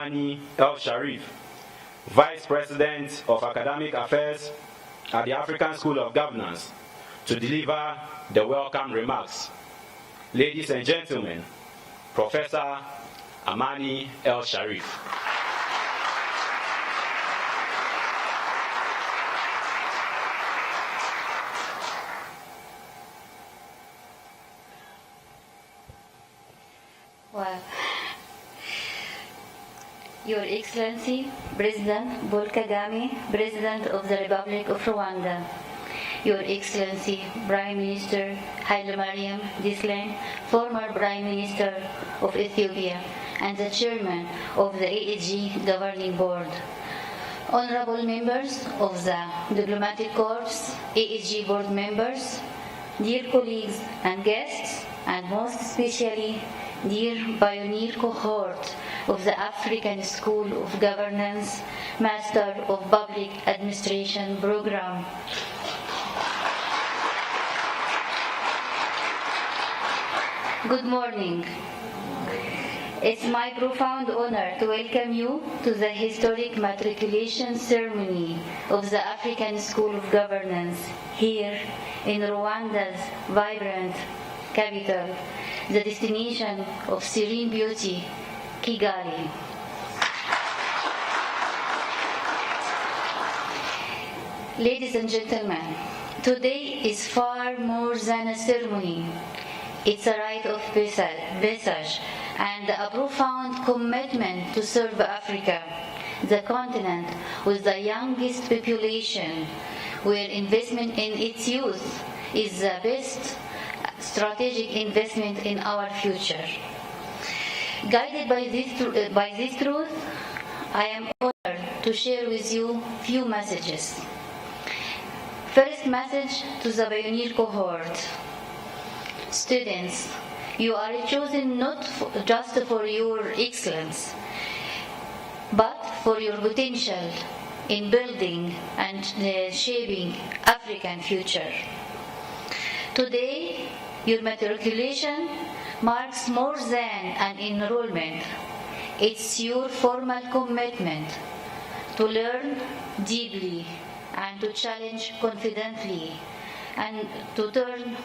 Amani El-Sharif, Vice President of Academic Affairs at the African School of Governance, to deliver the welcome remarks. Ladies and gentlemen, Professor Amani El-Sharif. Well, Your Excellency, President Paul Kagame, President of the Republic of Rwanda, Your Excellency, Prime Minister Haile Mariam Desalegn, former Prime Minister of Ethiopia and the Chairman of the AAG Governing Board, Honorable members of the Diplomatic Corps, AAG Board members, dear colleagues and guests, and most especially dear pioneer cohort of the African School of Governance Master of Public Administration program. Good morning. It's my profound honor to welcome you to the historic matriculation ceremony of the African School of Governance here in Rwanda's vibrant capital, the destination of serene beauty, Kigali. Ladies and gentlemen, today is far more than a ceremony. It's a rite of passage and a profound commitment to serve Africa, the continent with the youngest population, where investment in its youth is the best strategic investment in our future. Guided by this truth, I am honored to share with you few messages. First message to the pioneer cohort. Students, you are chosen not just for your excellence, but for your potential in building and shaping African future. Today, your matriculation marks more than an enrollment. It's your formal commitment to learn deeply and to challenge confidently and to turn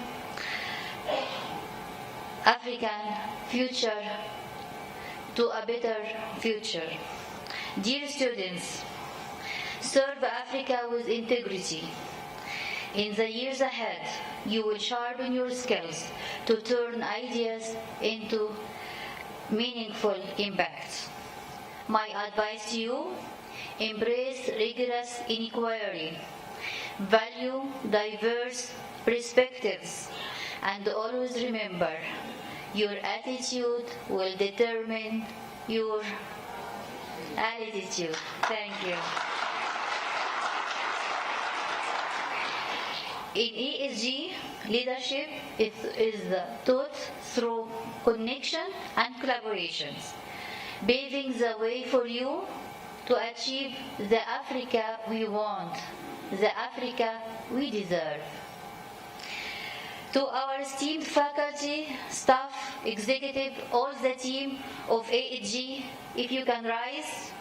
African future to a better future. Dear students, serve Africa with integrity. In the years ahead, you will sharpen your skills to turn ideas into meaningful impact. My advice to you, embrace rigorous inquiry, value diverse perspectives, and always remember, your attitude will determine your altitude. Thank you. In ESG, leadership is taught through connection and collaborations, paving the way for you to achieve the Africa we want, the Africa we deserve. To our esteemed faculty, staff, executive, all the team of AAG, if you can rise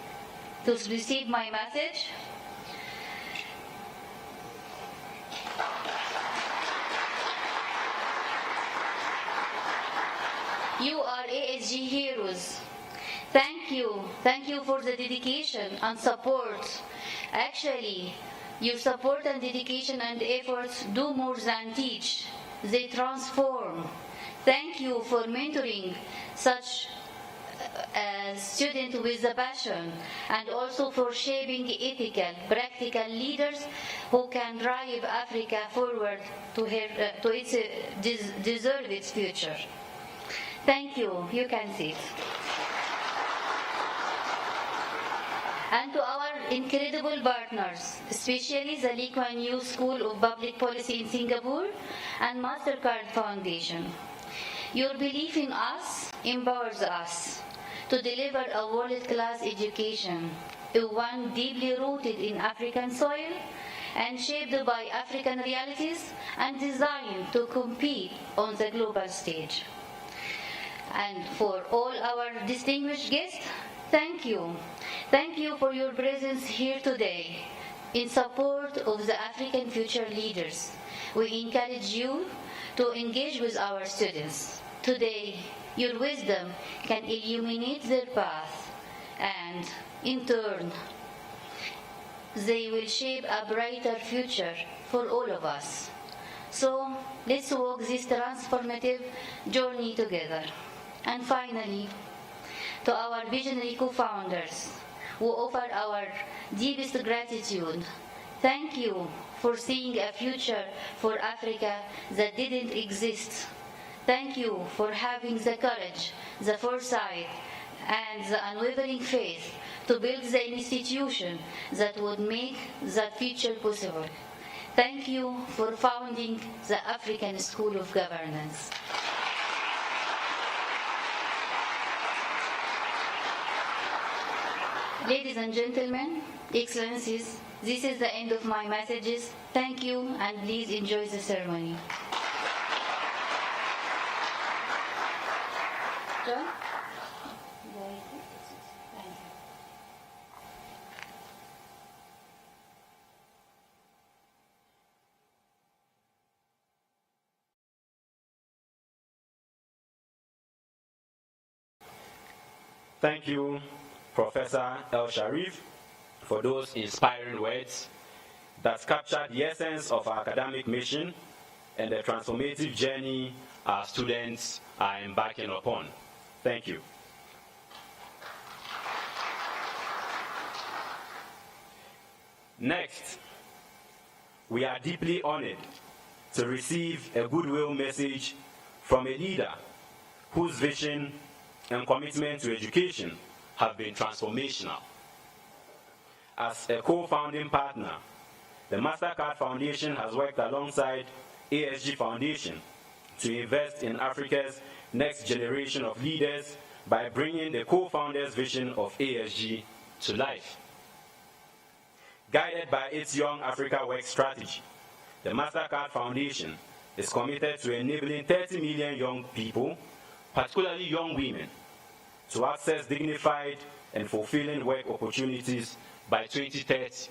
to receive my message. You are ASG heroes. Thank you. Thank you for the dedication and support. Actually, your support and dedication and efforts do more than teach. They transform. Thank you for mentoring such a student with a passion, and also for shaping ethical, practical leaders who can drive Africa forward to its deserve its future. Thank you. You can sit. And to our incredible partners, especially the Lee Kuan Yew School of Public Policy in Singapore and MasterCard Foundation. Your belief in us empowers us to deliver a world-class education, one deeply rooted in African soil and shaped by African realities and designed to compete on the global stage. And for all our distinguished guests, Thank you. Thank you for your presence here today in support of the African future leaders. We encourage you to engage with our students. Today, your wisdom can illuminate their path, and in turn, they will shape a brighter future for all of us. So, let's walk this transformative journey together. And finally, to our visionary co-founders, who offer our deepest gratitude, thank you for seeing a future for Africa that didn't exist. Thank you for having the courage, the foresight, and the unwavering faith to build the institution that would make that future possible. Thank you for founding the African School of Governance. Ladies and gentlemen, Excellencies, this is the end of my messages. Thank you, and please enjoy the ceremony. John? Thank you, Professor El Sharif, for those inspiring words that captured the essence of our academic mission and the transformative journey our students are embarking upon. Thank you. Next, we are deeply honored to receive a goodwill message from a leader whose vision and commitment to education have been transformational. As a co-founding partner, the MasterCard Foundation has worked alongside ASG Foundation to invest in Africa's next generation of leaders by bringing the co-founders' vision of ASG to life. Guided by its Young Africa Work strategy, the MasterCard Foundation is committed to enabling 30 million young people, particularly young women, to access dignified and fulfilling work opportunities by 2030.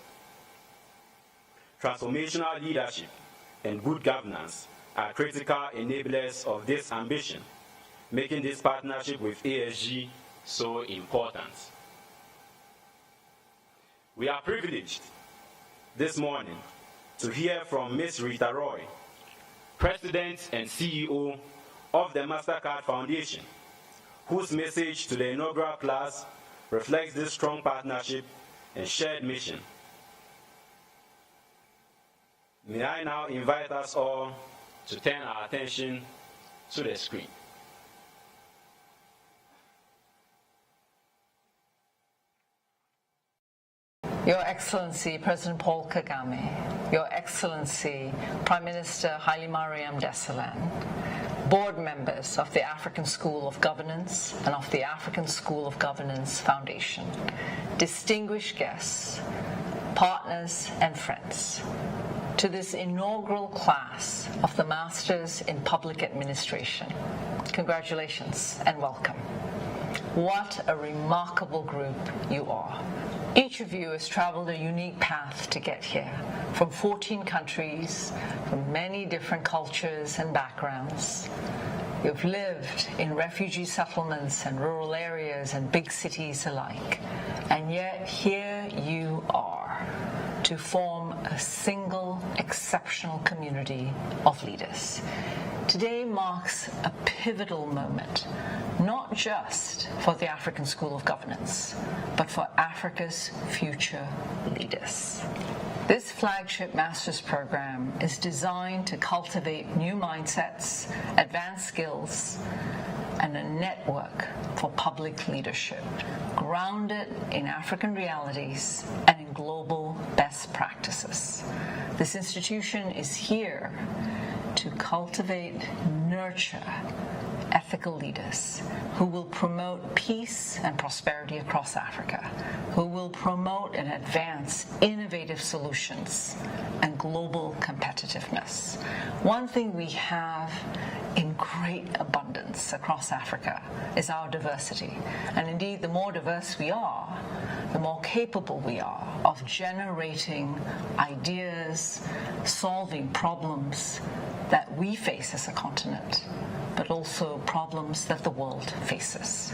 Transformational leadership and good governance are critical enablers of this ambition, making this partnership with ASG so important. We are privileged this morning to hear from Ms. Rita Roy, President and CEO of the MasterCard Foundation, whose message to the inaugural class reflects this strong partnership and shared mission. May I now invite us all to turn our attention to the screen. Your Excellency President Paul Kagame, Your Excellency Prime Minister Haile Mariam Desalegn, board members of the African School of Governance and of the African School of Governance Foundation, distinguished guests, partners and friends, to this inaugural class of the Masters in Public Administration. Congratulations and welcome. What a remarkable group you are. Each of you has traveled a unique path to get here, from 14 countries, from many different cultures and backgrounds. You've lived in refugee settlements and rural areas and big cities alike, and yet here you are to form a single exceptional community of leaders. Today marks a pivotal moment, not just for the African School of Governance, but for Africa's future leaders. This flagship master's program is designed to cultivate new mindsets, advanced skills, and a network for public leadership, grounded in African realities and in global best practices. This institution is here to cultivate, nurture ethical leaders who will promote peace and prosperity across Africa, who will promote and advance innovative solutions and global competitiveness. One thing we have in great abundance across Africa is our diversity. And indeed, the more diverse we are, the more capable we are of generating ideas, solving problems that we face as a continent, but also problems that the world faces.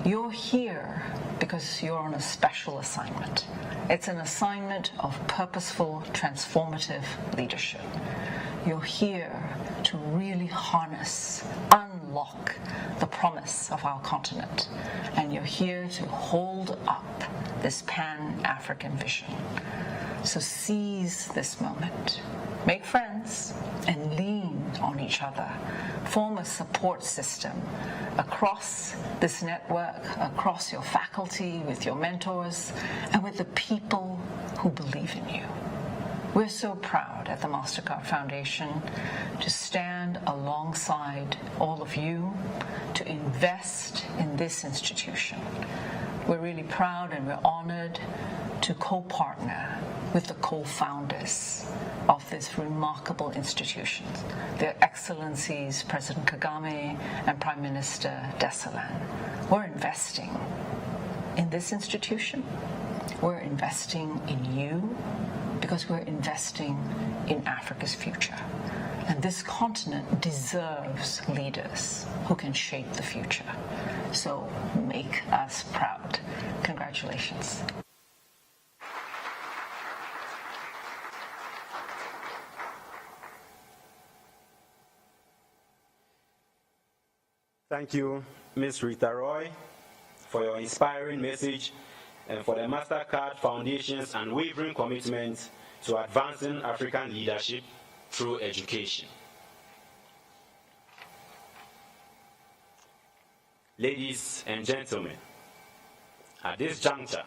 You're here because you're on a special assignment. It's an assignment of purposeful, transformative leadership. You're here to really harness, unlock the promise of our continent. And you're here to hold up this Pan-African vision. So seize this moment. Make friends and lean on each other. Form a support system across this network, across your faculty, with your mentors, and with the people who believe in you. We're so proud at the MasterCard Foundation to stand alongside all of you to invest in this institution. We're really proud and we're honored to co-partner with the co-founders of this remarkable institution, Their Excellencies President Kagame and Prime Minister Desalegn. We're investing in this institution. We're investing in you because we're investing in Africa's future. And this continent deserves leaders who can shape the future. So make us proud. Congratulations. Thank you, Ms. Rita Roy, for your inspiring message and for the MasterCard Foundation's unwavering commitment to advancing African leadership through education. Ladies and gentlemen, at this juncture,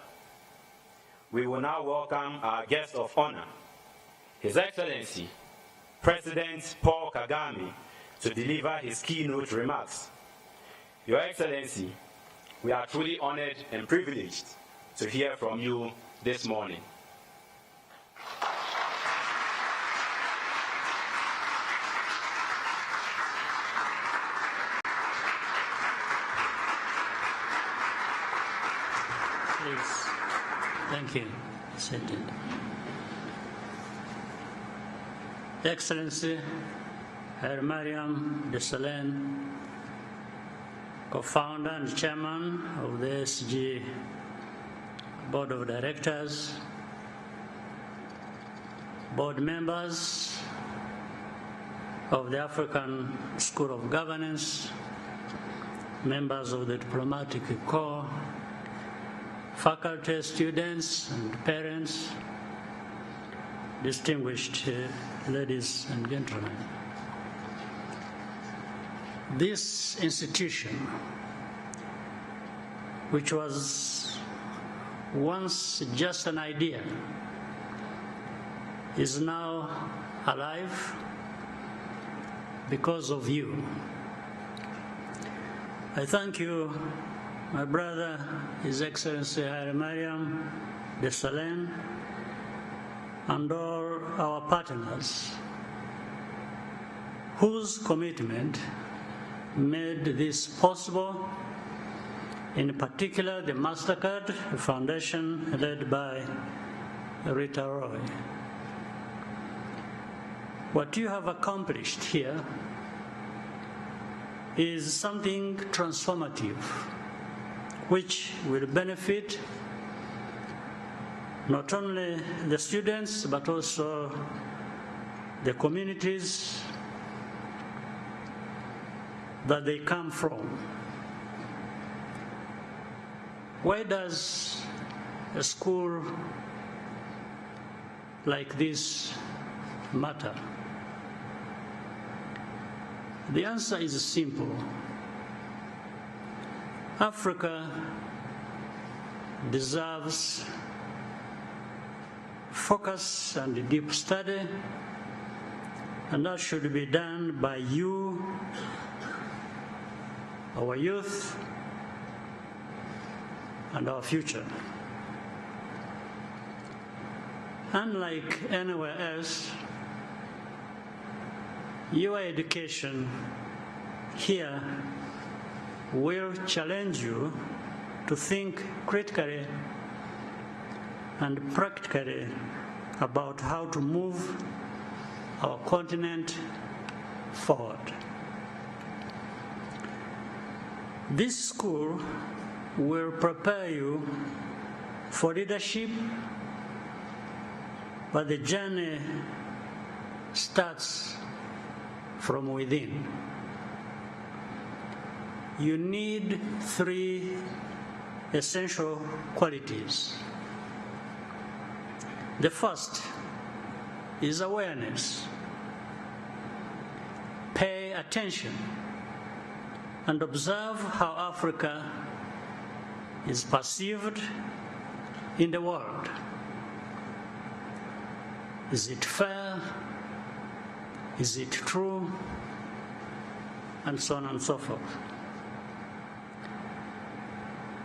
we will now welcome our guest of honor, His Excellency, President Paul Kagame, to deliver his keynote remarks. Your Excellency, we are truly honored and privileged to hear from you this morning. Please. Thank you. Seated. Excellency Hailemariam Desalegn, co-founder and chairman of the SG Board of Directors, board members of the African School of Governance, members of the Diplomatic Corps, faculty, students, and parents, distinguished ladies and gentlemen. This institution, which was once just an idea, is now alive because of you. I thank you, my brother, His Excellency Hailemariam Desalegn, and all our partners whose commitment made this possible, in particular the MasterCard Foundation led by Rita Roy. What you have accomplished here is something transformative, which will benefit not only the students but also the communities that they come from. Why does a school like this matter? The answer is simple. Africa deserves focus and deep study, and that should be done by you, our youth, and our future. Unlike anywhere else, your education here will challenge you to think critically and practically about how to move our continent forward. This school will prepare you for leadership, but the journey starts from within. You need 3 essential qualities. The first is awareness. Pay attention and observe how Africa is perceived in the world. Is it fair? Is it true? And so on and so forth.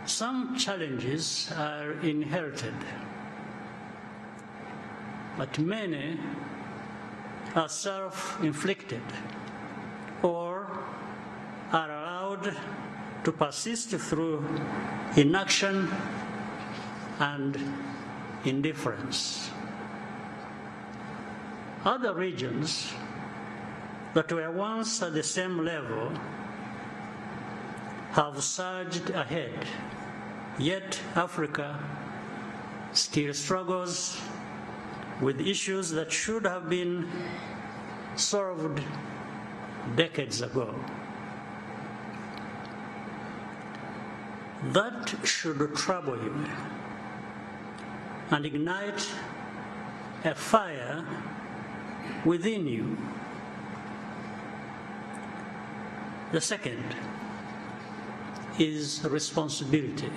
Some challenges are inherited, but many are self-inflicted or are allowed to persist through inaction and indifference. Other regions that were once at the same level have surged ahead, yet Africa still struggles with issues that should have been solved decades ago. That should trouble you and ignite a fire within you. The second is responsibility.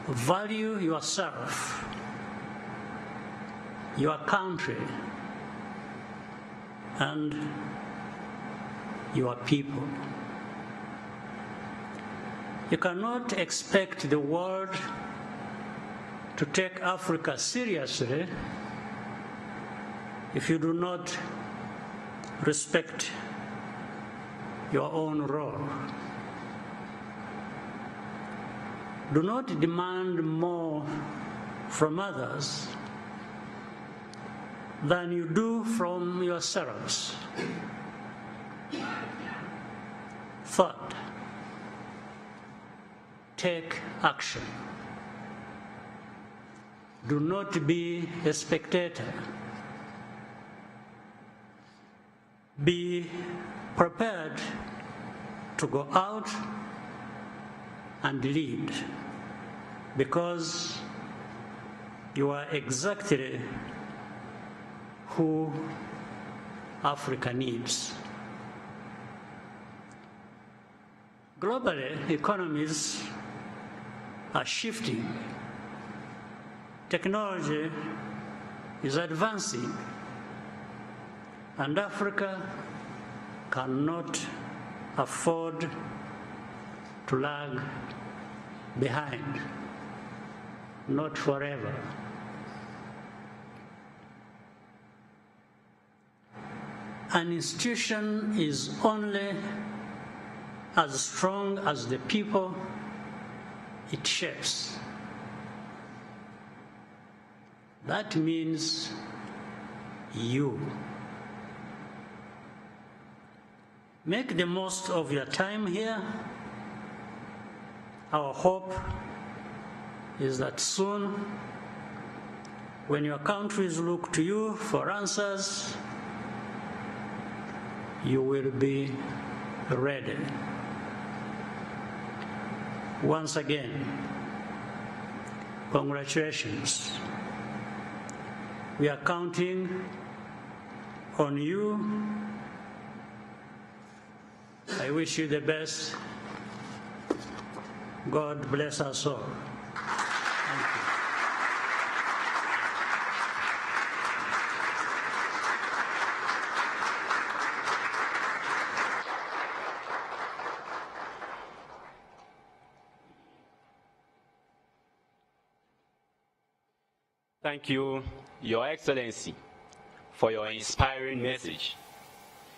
Value yourself, your country, and your people. You cannot expect the world to take Africa seriously if you do not respect your own role. Do not demand more from others than you do from yourselves. Third, take action. Do not be a spectator. Be prepared to go out and lead, because you are exactly who Africa needs. Globally, economies are shifting. Technology is advancing, and Africa cannot afford to lag behind, not forever. An institution is only as strong as the people it shapes. That means you. Make the most of your time here. Our hope is that soon, when your countries look to you for answers, you will be ready. Once again, congratulations. We are counting on you. I wish you the best. God bless us all. Thank you. Thank you, Your Excellency, for your inspiring message.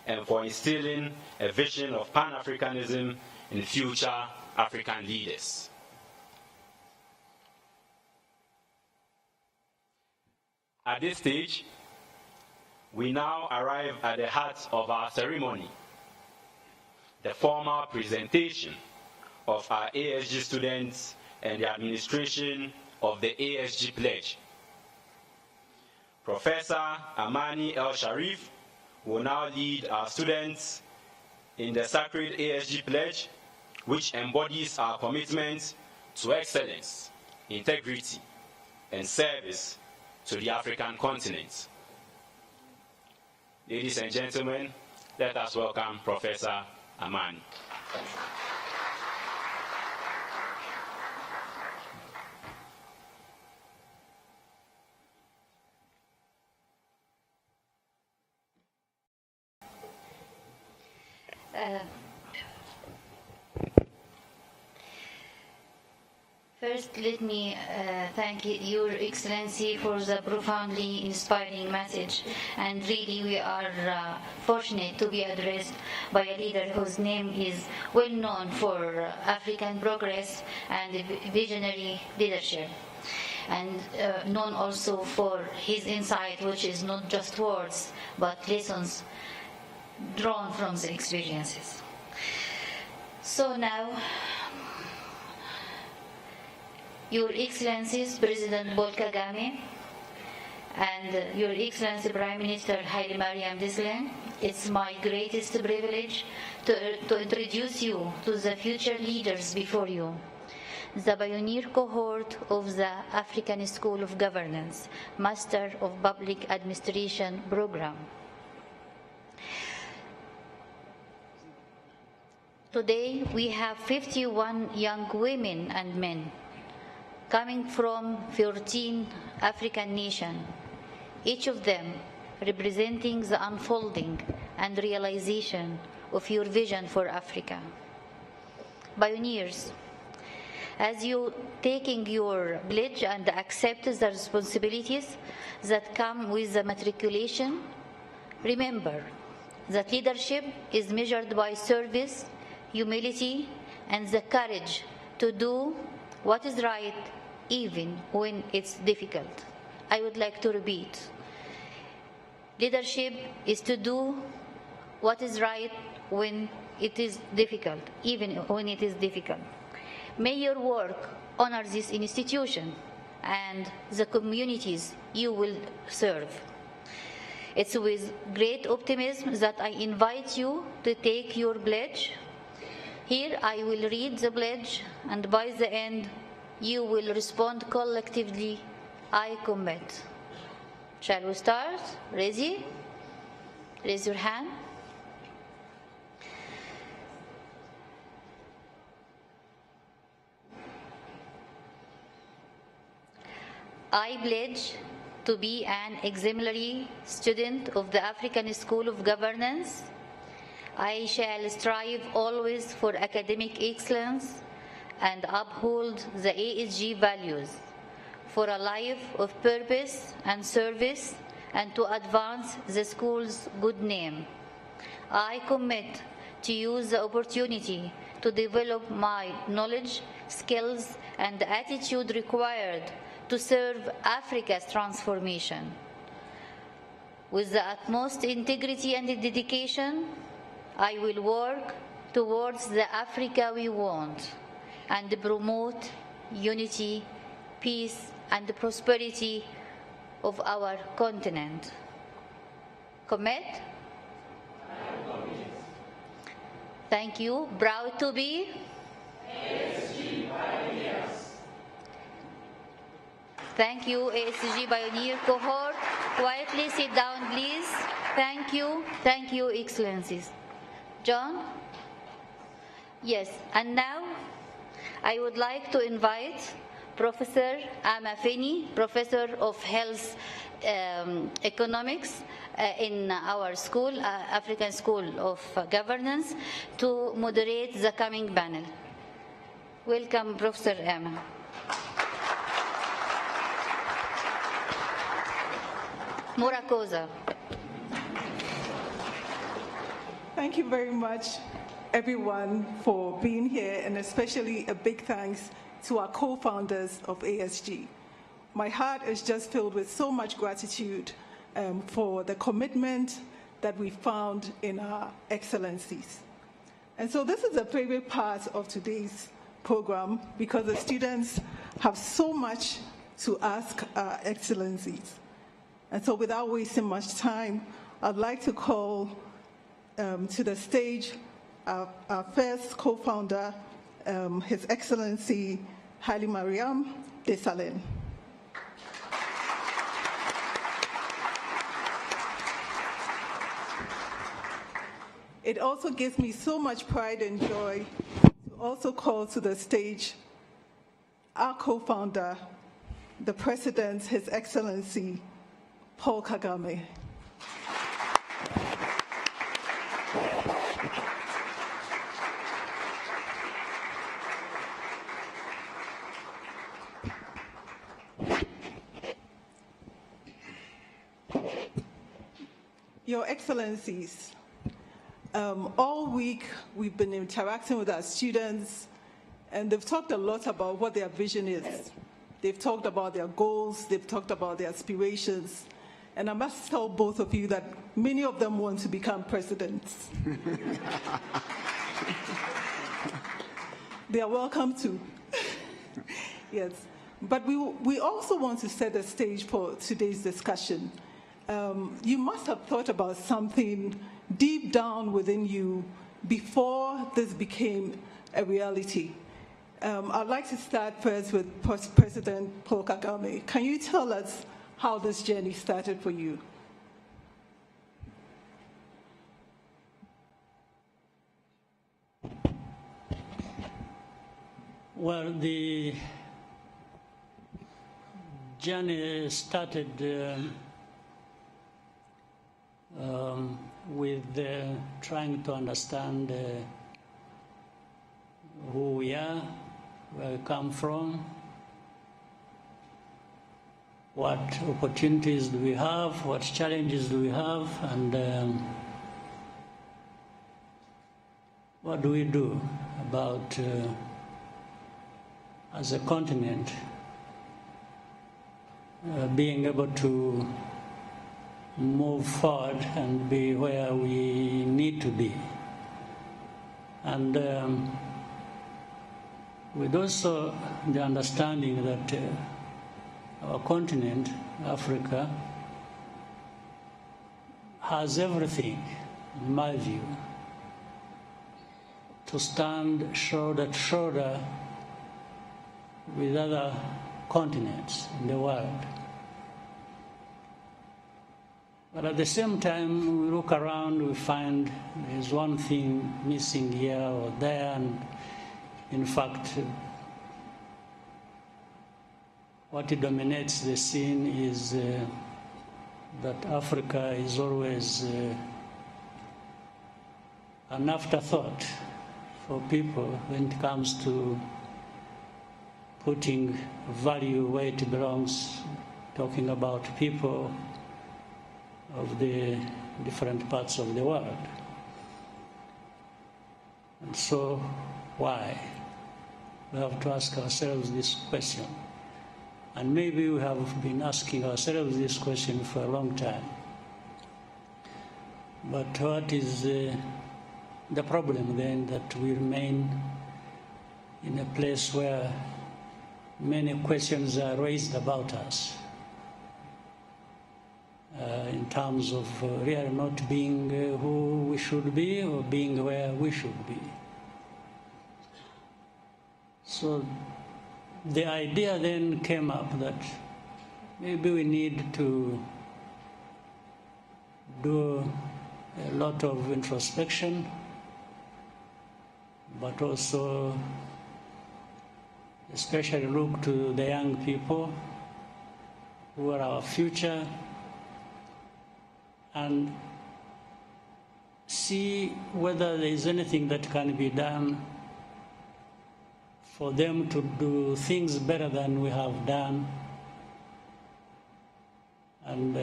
and for instilling a vision of Pan-Africanism in future African leaders. At this stage, we now arrive at the heart of our ceremony, the formal presentation of our ASG students and the administration of the ASG Pledge. Professor Amani El Sharif will now lead our students in the sacred ASG Pledge, which embodies our commitment to excellence, integrity, and service to the African continent. Ladies and gentlemen, let us welcome Professor Amani. First, let me thank Your Excellency for the profoundly inspiring message. And really, we are fortunate to be addressed by a leader whose name is well known for African progress and visionary leadership. And known also for his insight, which is not just words, but lessons drawn from the experiences. So now, Your Excellencies President Paul Kagame and Your Excellency Prime Minister Haile Mariam Desalegn, it's my greatest privilege to introduce you to the future leaders before you, the pioneer cohort of the African School of Governance, Master of Public Administration program. Today we have 51 young women and men coming from 14 African nations, each of them representing the unfolding and realization of your vision for Africa. Pioneers, as you taking your pledge and accept the responsibilities that come with the matriculation, remember that leadership is measured by service, humility, and the courage to do what is right even when it's difficult. I would like to repeat. Leadership is to do what is right when it is difficult, even when it is difficult. May your work honor this institution and the communities you will serve. It's with great optimism that I invite you to take your pledge. Here I will read the pledge, and by the end, you will respond collectively, I commit. Shall we start? Ready? Raise your hand. I pledge to be an exemplary student of the African School of Governance. I shall strive always for academic excellence and uphold the ASG values for a life of purpose and service and to advance the school's good name. I commit to use the opportunity to develop my knowledge, skills, and attitude required to serve Africa's transformation. With the utmost integrity and dedication, I will work towards the Africa we want and promote unity, peace, and prosperity of our continent. Commit? Thank you. Proud to be? ASG Pioneers. Thank you, ASG Pioneer Cohort. Quietly sit down, please. Thank you. Thank you, Excellencies. John? Yes, and now I would like to invite Professor Ama Feni, Professor of Health Economics in our school, African School of Governance, to moderate the coming panel. Welcome, Professor Ama. Murakoza. thank you very much, everyone, for being here, and especially a big thanks to our co-founders of ASG. My heart is just filled with so much gratitude for the commitment that we found in our excellencies. And so this is a favorite part of today's program because the students have so much to ask our excellencies. And so without wasting much time, I'd like to call to the stage our first co-founder, His Excellency Haile Mariam Desalegn. It also gives me so much pride and joy to also call to the stage our co-founder, the President, His Excellency Paul Kagame. Your Excellencies, all week we've been interacting with our students, and they've talked a lot about what their vision is. They've talked about their goals, they've talked about their aspirations, and I must tell both of you that many of them want to become presidents. They are welcome to. Yes, but we also want to set the stage for today's discussion. You must have thought about something deep down within you before this became a reality. I'd like to start first with President Paul Kagame. Can you tell us how this journey started for you? Well, the journey started with trying to understand who we are, where we come from, what opportunities do we have, what challenges do we have, and what do we do about, as a continent, being able to move forward and be where we need to be. And with also the understanding that our continent, Africa, has everything, in my view, to stand shoulder to shoulder with other continents in the world. But at the same time, we look around, we find there's one thing missing here or there, and in fact, what dominates the scene is that Africa is always an afterthought for people when it comes to putting value where it belongs, talking about people of the different parts of the world. And so, why? We have to ask ourselves this question. And maybe we have been asking ourselves this question for a long time. But what is the problem then, that we remain in a place where many questions are raised about us? In terms of really not being who we should be or being where we should be. So the idea then came up that maybe we need to do a lot of introspection, but also especially look to the young people who are our future, and see whether there is anything that can be done for them to do things better than we have done, and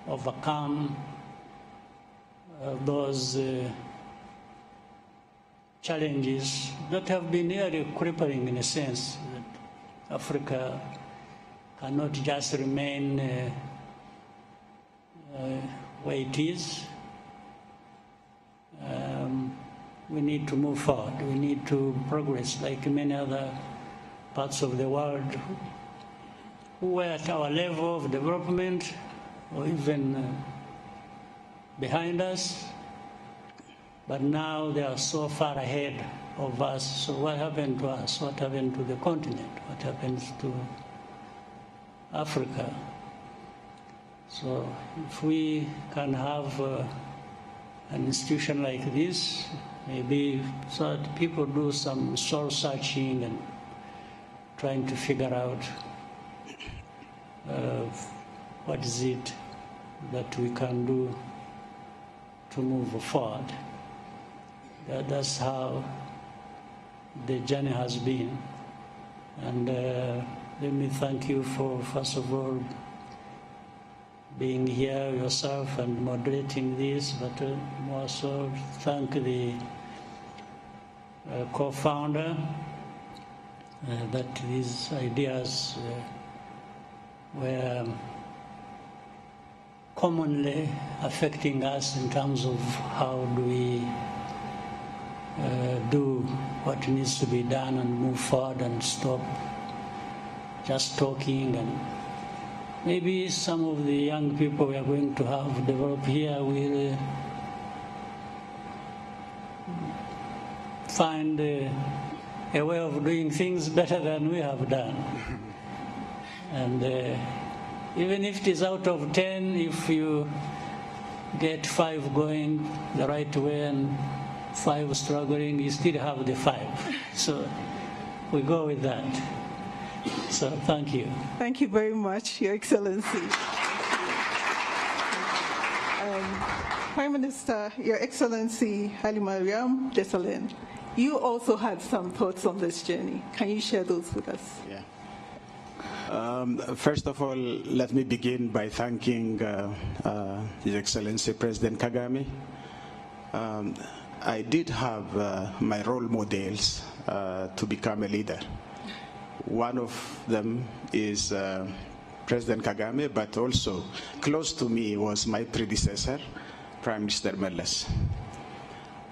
overcome those challenges that have been really crippling in a sense that Africa cannot just remain where it is. We need to move forward. We need to progress like many other parts of the world who were at our level of development or even behind us, but now they are so far ahead of us. So what happened to us? What happened to the continent? What happens to Africa? So if we can have an institution like this, maybe so that people do some soul searching and trying to figure out what is it that we can do to move forward. That's how the journey has been. And let me thank you for, first of all, being here yourself and moderating this, but more so thank the co-founder that these ideas were commonly affecting us in terms of how do we do what needs to be done and move forward and stop just talking. And maybe some of the young people we are going to have develop here will find a way of doing things better than we have done. And even if it is out of 10, if you get 5 going the right way and 5 struggling, you still have the 5. So we go with that. So thank you. Thank you very much, Your Excellency. Prime Minister, Your Excellency Hailemariam Desalegn, you also had some thoughts on this journey. Can you share those with us? Yeah. First of all, let me begin by thanking His Excellency President Kagame. I did have my role models to become a leader. One of them is President Kagame, but also close to me was my predecessor, Prime Minister Meles.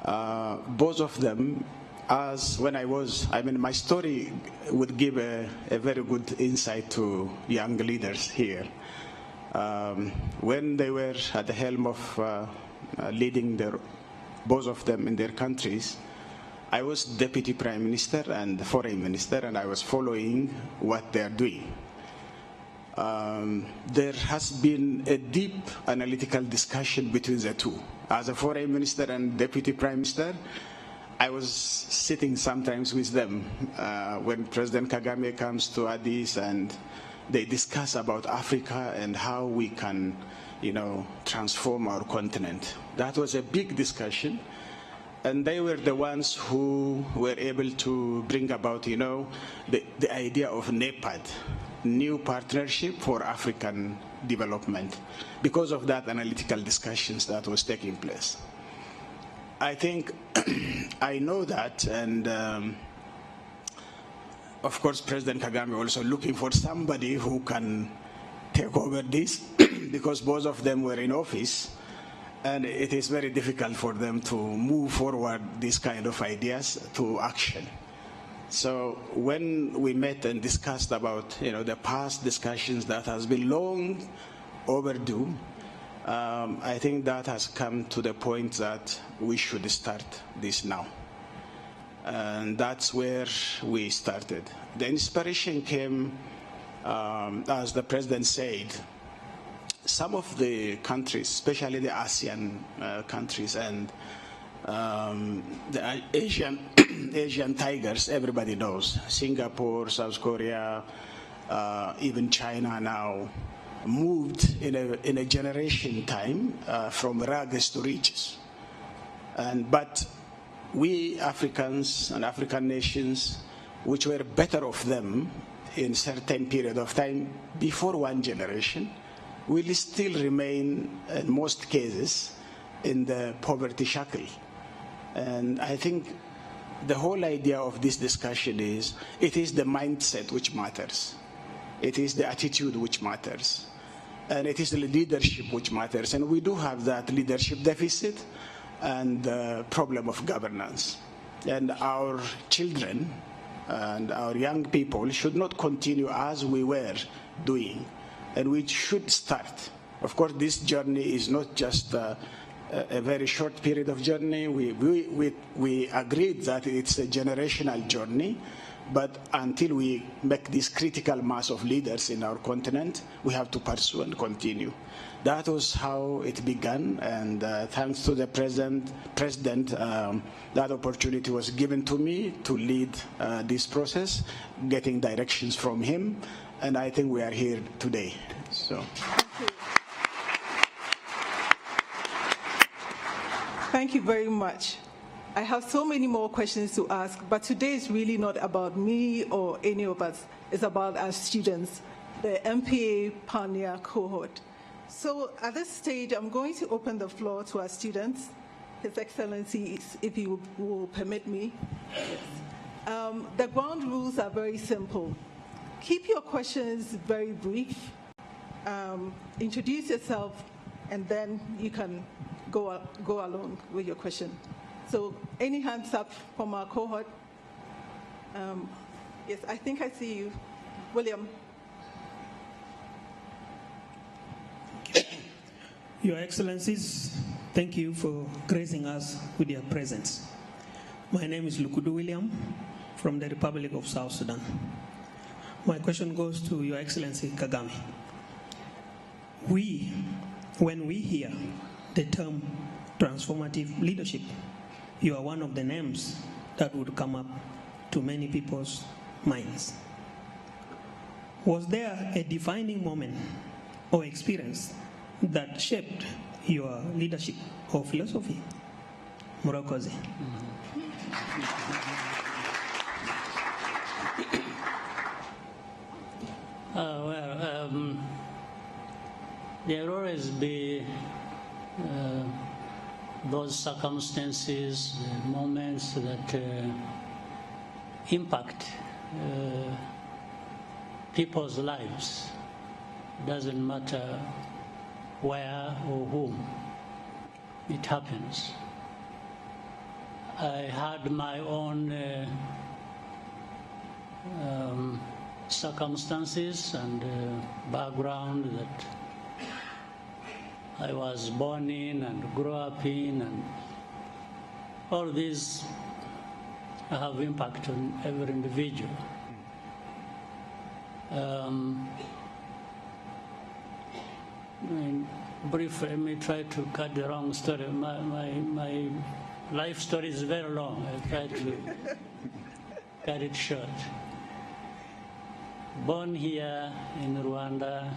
Both of them, my story would give a very good insight to young leaders here. When they were at the helm of leading both of them in their countries, I was Deputy Prime Minister and Foreign Minister, and I was following what they're doing. There has been a deep analytical discussion between the two. As a Foreign Minister and Deputy Prime Minister, I was sitting sometimes with them when President Kagame comes to Addis, and they discuss about Africa and how we can, transform our continent. That was a big discussion. And they were the ones who were able to bring about, the idea of NEPAD, New Partnership for African Development, because of that analytical discussions that was taking place. I think I know that, and of course, President Kagame also looking for somebody who can take over this, because both of them were in office. And it is very difficult for them to move forward these kind of ideas to action. So when we met and discussed about the past discussions that has been long overdue, I think that has come to the point that we should start this now. And that's where we started. The inspiration came, as the President said, some of the countries, especially the ASEAN countries and the Asian tigers, everybody knows, Singapore, South Korea, even China now, moved in a generation time from rags to riches. But we Africans and African nations, which were better off them in certain period of time before one generation, will still remain, in most cases, in the poverty shackle. And I think the whole idea of this discussion is, it is the mindset which matters. It is the attitude which matters. And it is the leadership which matters. And we do have that leadership deficit and the problem of governance. And our children and our young people should not continue as we were doing. And we should start. Of course, this journey is not just a very short period of journey. We agreed that it's a generational journey, but until we make this critical mass of leaders in our continent, we have to pursue and continue. That was how it began, and thanks to the president, that opportunity was given to me to lead this process, getting directions from him, and I think we are here today. So. Thank you very much. I have so many more questions to ask, but today is really not about me or any of us. It's about our students, the MPA Pioneer cohort. So at this stage, I'm going to open the floor to our students. His Excellency, if he will permit me. Yes. The ground rules are very simple. Keep your questions very brief. Introduce yourself, and then you can go along with your question. So any hands up from our cohort? Yes, I think I see you. William. Your Excellencies, thank you for gracing us with your presence. My name is Lukudu William from the Republic of South Sudan. My question goes to Your Excellency Kagame. When we hear the term transformative leadership, you are one of the names that would come up to many people's minds. Was there a defining moment or experience that shaped your leadership or philosophy? Murakoze. There will always be those circumstances, moments that impact people's lives. Doesn't matter where or whom it happens. I had my own circumstances and background that I was born in and grew up in, and all these have impact on every individual. Briefly, let me try to cut the wrong story. My life story is very long. I try to cut it short. Born here in Rwanda,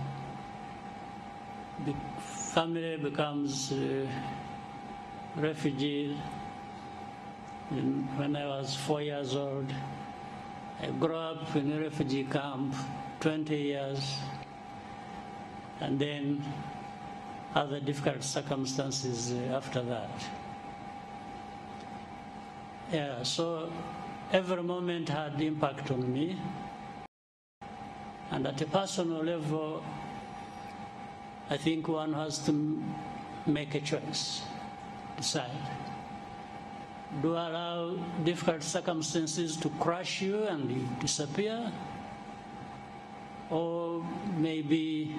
the family becomes refugees. When I was 4 years old, I grew up in a refugee camp, 20 years, and then other difficult circumstances after that. Yeah, so every moment had impact on me. And at a personal level, I think one has to make a choice, decide. Do I allow difficult circumstances to crush you and you disappear? Or maybe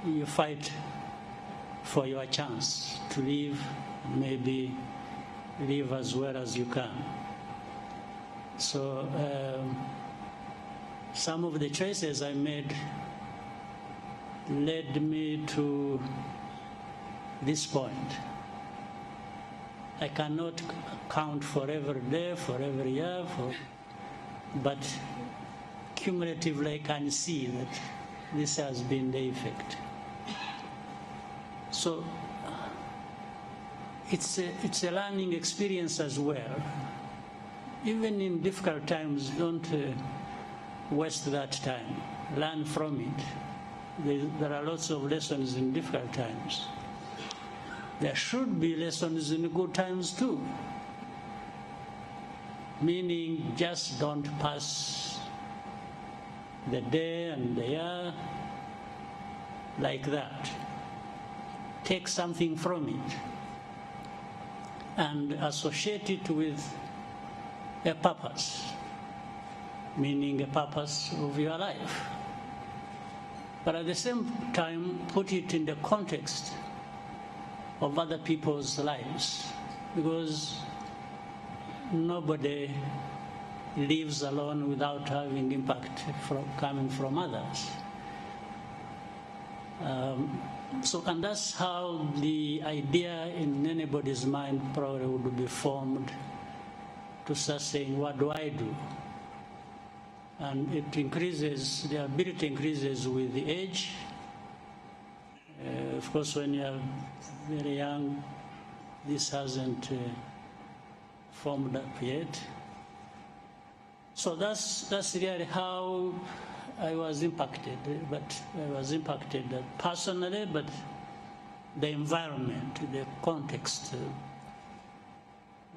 you fight for your chance to live, maybe live as well as you can. So some of the choices I made led me to this point. I cannot count for every day, for every year, but cumulatively I can see that this has been the effect. So it's a learning experience as well. Even in difficult times, don't waste that time. Learn from it. There are lots of lessons in difficult times. there should be lessons in good times too. Meaning, just don't pass the day and the year like that. Take something from it and associate it with a purpose, meaning a purpose of your life. But at the same time, put it in the context of other people's lives, because nobody lives alone without having impact coming from others. And that's how the idea in anybody's mind probably would be formed, to start saying, what do I do? And it increases, the ability increases with the age. Of course, when you're very young, this hasn't formed up yet. So that's really how I was impacted. But I was impacted personally, but the environment, the context,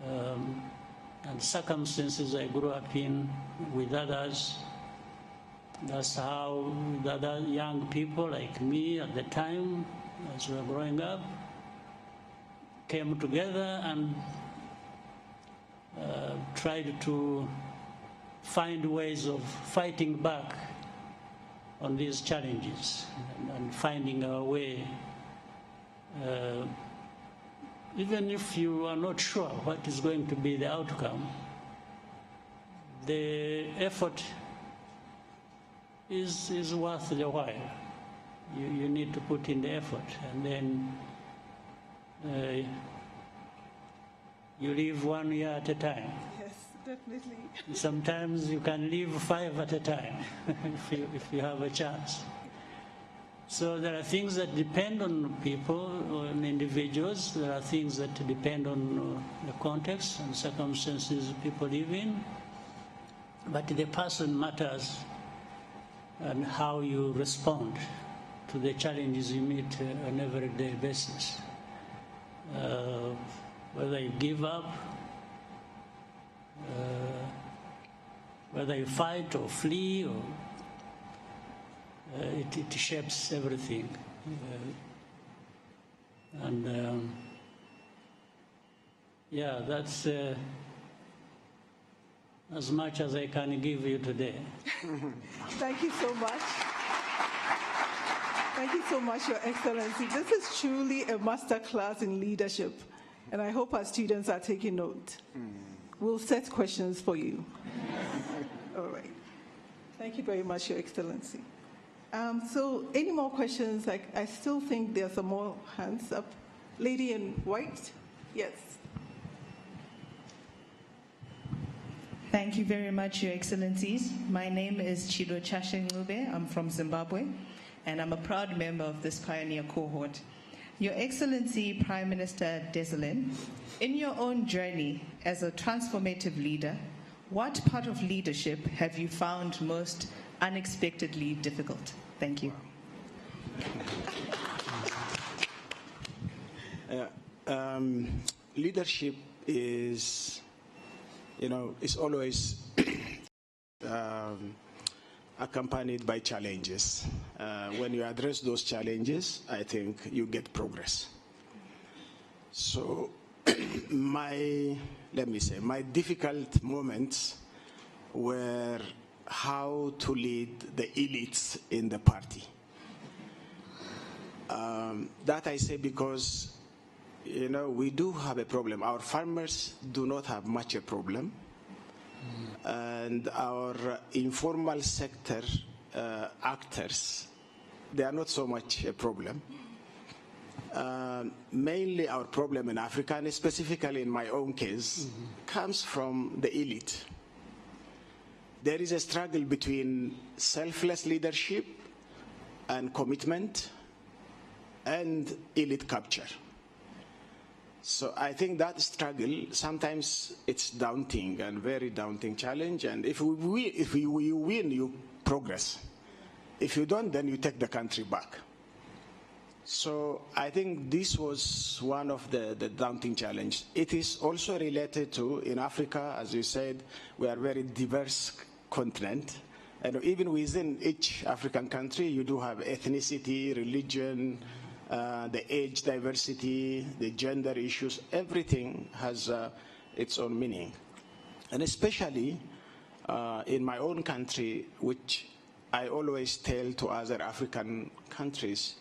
and circumstances I grew up in with others. That's how the other young people like me at the time, as we were growing up, came together and tried to find ways of fighting back on these challenges and finding our way. Even if you are not sure what is going to be the outcome, the effort is worth the while. You need to put in the effort, and then you live 1 year at a time. Yes, definitely. Sometimes you can live 5 at a time if you have a chance. So there are things that depend on people, on individuals. There are things that depend on the context and circumstances people live in. But the person matters, and how you respond to the challenges you meet on an everyday basis. Whether you give up, whether you fight or flee, or it shapes everything. Yeah, that's as much as I can give you today. Thank you so much. Thank you so much, Your Excellency. This is truly a master class in leadership, and I hope our students are taking note. We'll set questions for you. All right. Thank you very much, Your Excellency. So any more questions? I still think there are some more hands up. Lady in white? Yes. Thank you very much, Your Excellencies. My name is Chido Chashengube. I'm from Zimbabwe, and I'm a proud member of this pioneer cohort. Your Excellency, Prime Minister Desalegn, in your own journey as a transformative leader, what part of leadership have you found most unexpectedly difficult? Thank you. Leadership is, is always accompanied by challenges. When you address those challenges, I think you get progress. So my difficult moments were how to lead the elites in the party. That I say because, we do have a problem. Our farmers do not have much a problem. And our informal sector actors, they are not so much a problem. Mainly our problem in Africa, and specifically in my own case, comes from the elite. There is a struggle between selfless leadership and commitment and elite capture. So I think that struggle, sometimes it's daunting and very daunting challenge. And if you win, you progress. If you don't, then you take the country back. So I think this was one of the daunting challenges. It is also related to, in Africa, as you said, we are a very diverse continent. And even within each African country, you do have ethnicity, religion, the age diversity, the gender issues. Everything has its own meaning. And especially in my own country, which I always tell to other African countries,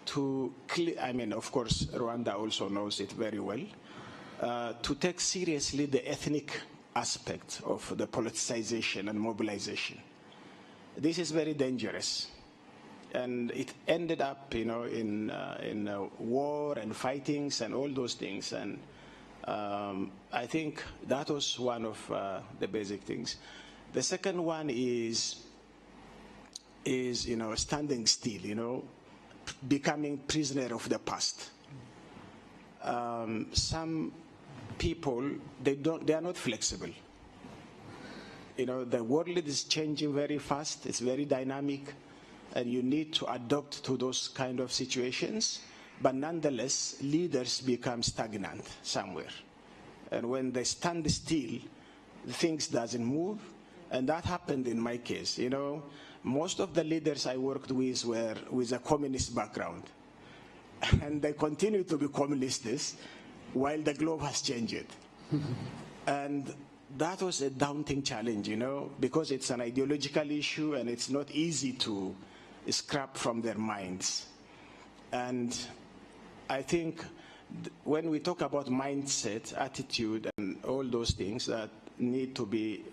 I mean, of course, Rwanda also knows it very well, to take seriously the ethnic aspect of the politicization and mobilization. This is very dangerous. And it ended up, you know, in war and fightings and all those things. And I think that was one of the basic things. The second one is you know, standing still, you know, becoming prisoner of the past. Some people, they are not flexible. You know, the world is changing very fast, it's very dynamic, and you need to adapt to those kind of situations, but nonetheless, leaders become stagnant somewhere. And when they stand still, things doesn't move, and that happened in my case. You know, most of the leaders I worked with were with a communist background, and they continue to be communists while the globe has changed. And that was a daunting challenge, you know, because it's an ideological issue and it's not easy to scrap from their minds. And I think when we talk about mindset, attitude, and all those things that need to be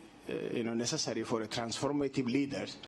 you know, necessary for a transformative leader,